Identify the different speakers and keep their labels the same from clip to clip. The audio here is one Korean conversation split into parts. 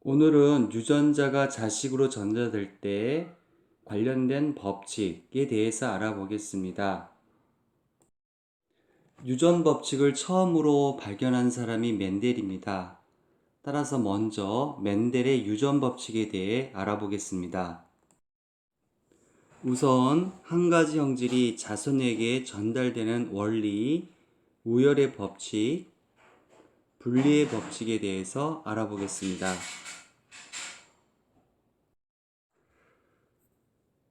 Speaker 1: 오늘은 유전자가 자식으로 전자될 때 관련된 법칙에 대해서 알아보겠습니다. 유전 법칙을 처음으로 발견한 사람이 멘델입니다. 따라서 먼저 멘델의 유전 법칙에 대해 알아보겠습니다. 우선 한 가지 형질이 자손에게 전달되는 원리, 우열의 법칙, 분리의 법칙에 대해서 알아보겠습니다.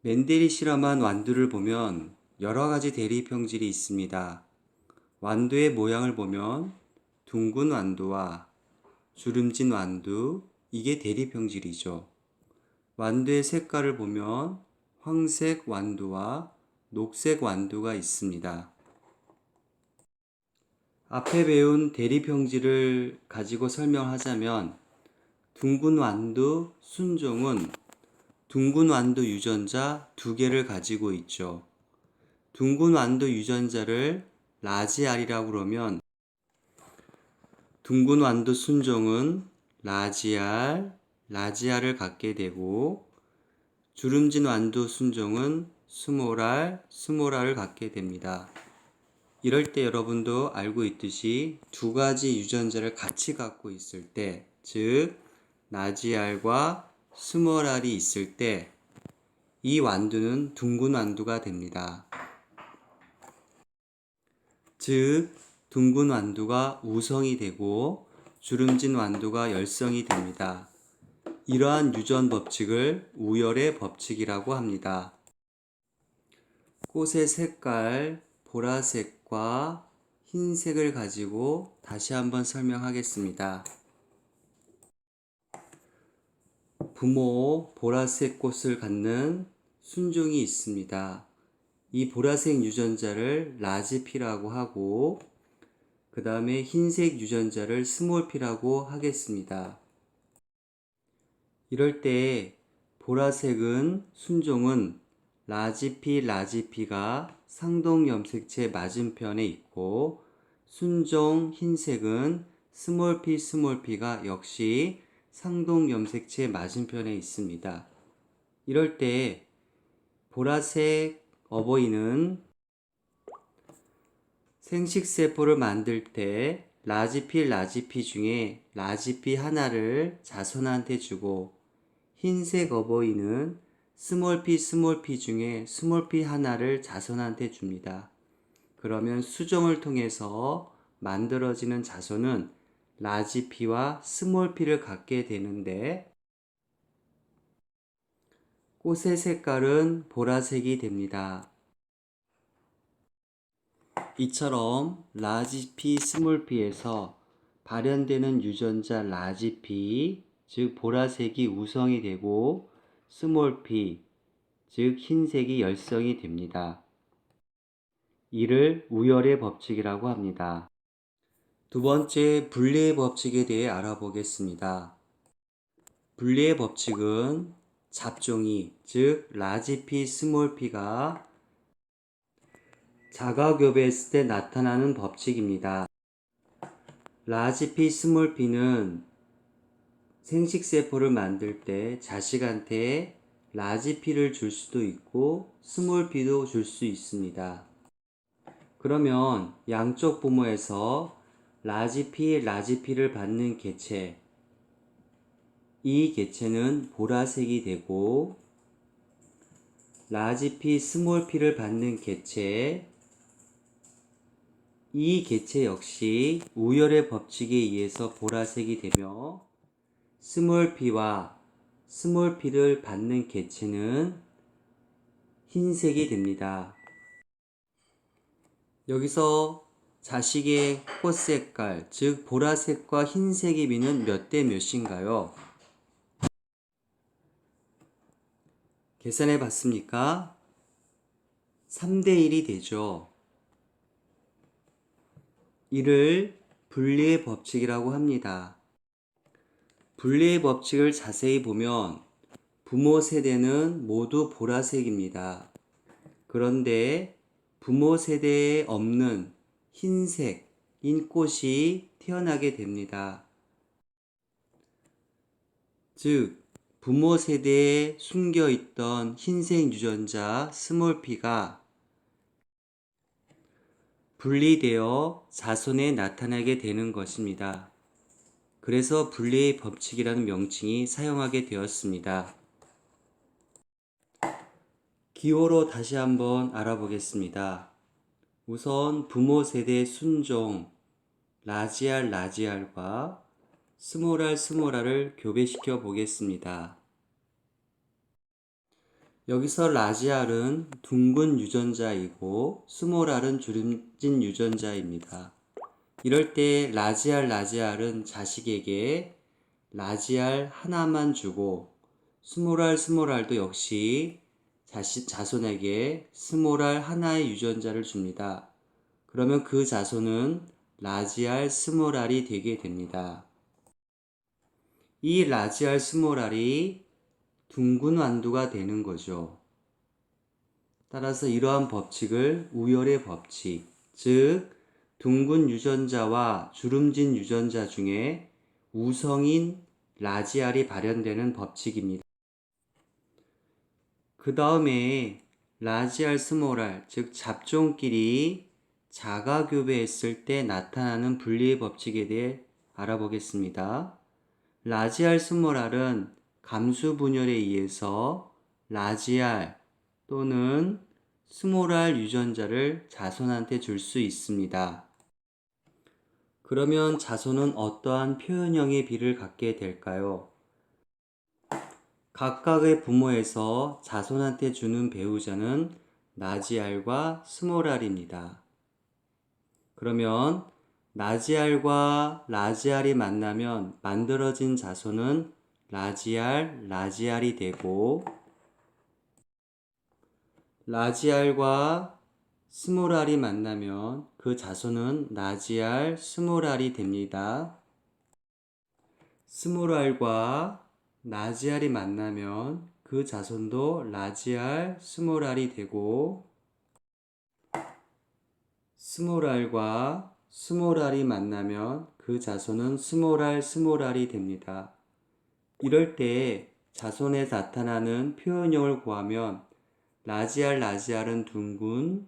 Speaker 1: 멘델이 실험한 완두를 보면 여러 가지 대립 형질이 있습니다. 완두의 모양을 보면 둥근 완두와 주름진 완두, 이게 대립 형질이죠. 완두의 색깔을 보면 황색 완두와 녹색 완두가 있습니다. 앞에 배운 대립 형질을 가지고 설명하자면 둥근 완두 순종은 둥근 완두 유전자 2개를 가지고 있죠. 둥근 완두 유전자를 라지 R이라고 그러면 둥근 완두 순종은 라지 R을 갖게 되고 주름진 완두 순종은 스몰 R을 갖게 됩니다. 이럴 때 여러분도 알고 있듯이 두 가지 유전자를 같이 갖고 있을 때, 즉 라지 R과 스몰 R이 있을 때 이 완두는 둥근 완두가 됩니다. 즉 둥근 완두가 우성이 되고 주름진 완두가 열성이 됩니다. 이러한 유전 법칙을 우열의 법칙이라고 합니다. 꽃의 색깔, 보라색과 흰색을 가지고 다시 한번 설명하겠습니다. 부모 보라색 꽃을 갖는 순종이 있습니다. 이 보라색 유전자를 라지 P라고 하고 그 다음에 흰색 유전자를 스몰 P라고 하겠습니다. 이럴 때 보라색은 순종은 라지 P가 상동 염색체 맞은편에 있고 순종 흰색은 스몰 P가 역시 상동 염색체 맞은편에 있습니다. 이럴 때 보라색 어버이는 생식세포를 만들 때 라지 P 중에 라지 P 하나를 자손한테 주고 흰색 어버이는 스몰 P 중에 스몰 P 하나를 자손한테 줍니다. 그러면 수정을 통해서 만들어지는 자손은 라지 P와 스몰 P를 갖게 되는데 꽃의 색깔은 보라색이 됩니다. 이처럼 라지 P, 스몰 P에서 발현되는 유전자 라지 P, 즉 보라색이 우성이 되고 스몰 P, 즉 흰색이 열성이 됩니다. 이를 우열의 법칙이라고 합니다. 두 번째, 분리의 법칙에 대해 알아보겠습니다. 분리의 법칙은 잡종이, 즉 라지 P, 스몰 P가 자가교배했을 때 나타나는 법칙입니다. 라지 P, 스몰 P는 생식세포를 만들 때 자식한테 라지 P를 줄 수도 있고 스몰 P도 줄 수 있습니다. 그러면 양쪽 부모에서 라지 P를 받는 개체, 이 개체는 보라색이 되고 라지 P, 스몰 P를 받는 개체, 이 개체 역시 우열의 법칙에 의해서 보라색이 되며 스몰 P와 스몰 P를 받는 개체는 흰색이 됩니다. 여기서 자식의 꽃 색깔, 즉 보라색과 흰색의 비는 몇 대 몇인가요? 계산해 봤습니까? 3대 1이 되죠. 이를 분리의 법칙이라고 합니다. 분리의 법칙을 자세히 보면 부모 세대는 모두 보라색입니다. 그런데 부모 세대에 없는 흰색인 꽃이 태어나게 됩니다. 즉 부모 세대에 숨겨있던 흰색 유전자 스몰 p가 분리되어 자손에 나타나게 되는 것입니다. 그래서 분리의 법칙이라는 명칭이 사용하게 되었습니다. 기호로 다시 한번 알아보겠습니다. 우선 부모 세대 순종 라지알과 스몰R을 교배시켜 보겠습니다. 여기서 라지알은 둥근 유전자이고 스몰R은 주름진 유전자입니다. 이럴 때 라지알은 자식에게 라지알 하나만 주고 스몰R도 역시 자손에게 스몰R 하나의 유전자를 줍니다. 그러면 그 자손은 라지알 스몰R이 되게 됩니다. 이 라지알 스몰R이 둥근 완두가 되는 거죠. 따라서 이러한 법칙을 우열의 법칙, 즉 둥근 유전자와 주름진 유전자 중에 우성인 라지알이 발현되는 법칙입니다. 그 다음에 라지알 스몰R, 즉 잡종끼리 자가교배했을 때 나타나는 분리의 법칙에 대해 알아보겠습니다. 라지알 스몰R은 감수 분열에 의해서 라지알 또는 스몰R 유전자를 자손한테 줄 수 있습니다. 그러면 자손은 어떠한 표현형의 비를 갖게 될까요? 각각의 부모에서 자손한테 주는 배우자는 라지알과 스몰R입니다. 그러면 라지알과 라지알이 만나면 만들어진 자손은 라지알이 되고, 라지알과 스몰R이 만나면 그 자손은 라지알 스몰R이 됩니다. 스몰R과 라지알이 만나면 그 자손도 라지알 스몰R이 되고, 스몰R과 스몰R이 만나면 그 자손은 스몰R이 됩니다. 이럴 때 자손에 나타나는 표현형을 구하면 라지알은 둥근,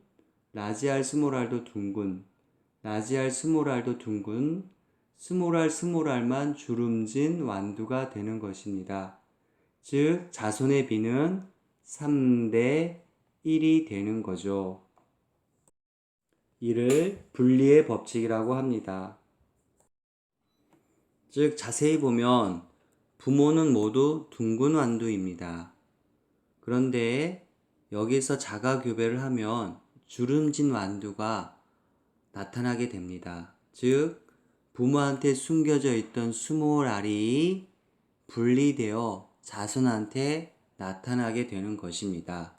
Speaker 1: 라지알 스몰R도 둥근, 라지알 스몰R도 둥근, 스몰R만 주름진 완두가 되는 것입니다. 즉 자손의 비는 3대 1이 되는 거죠. 이를 분리의 법칙이라고 합니다. 즉 자세히 보면 부모는 모두 둥근 완두입니다. 그런데 여기서 자가교배를 하면 주름진 완두가 나타나게 됩니다. 즉 부모한테 숨겨져 있던 스몰R이 분리되어 자손한테 나타나게 되는 것입니다.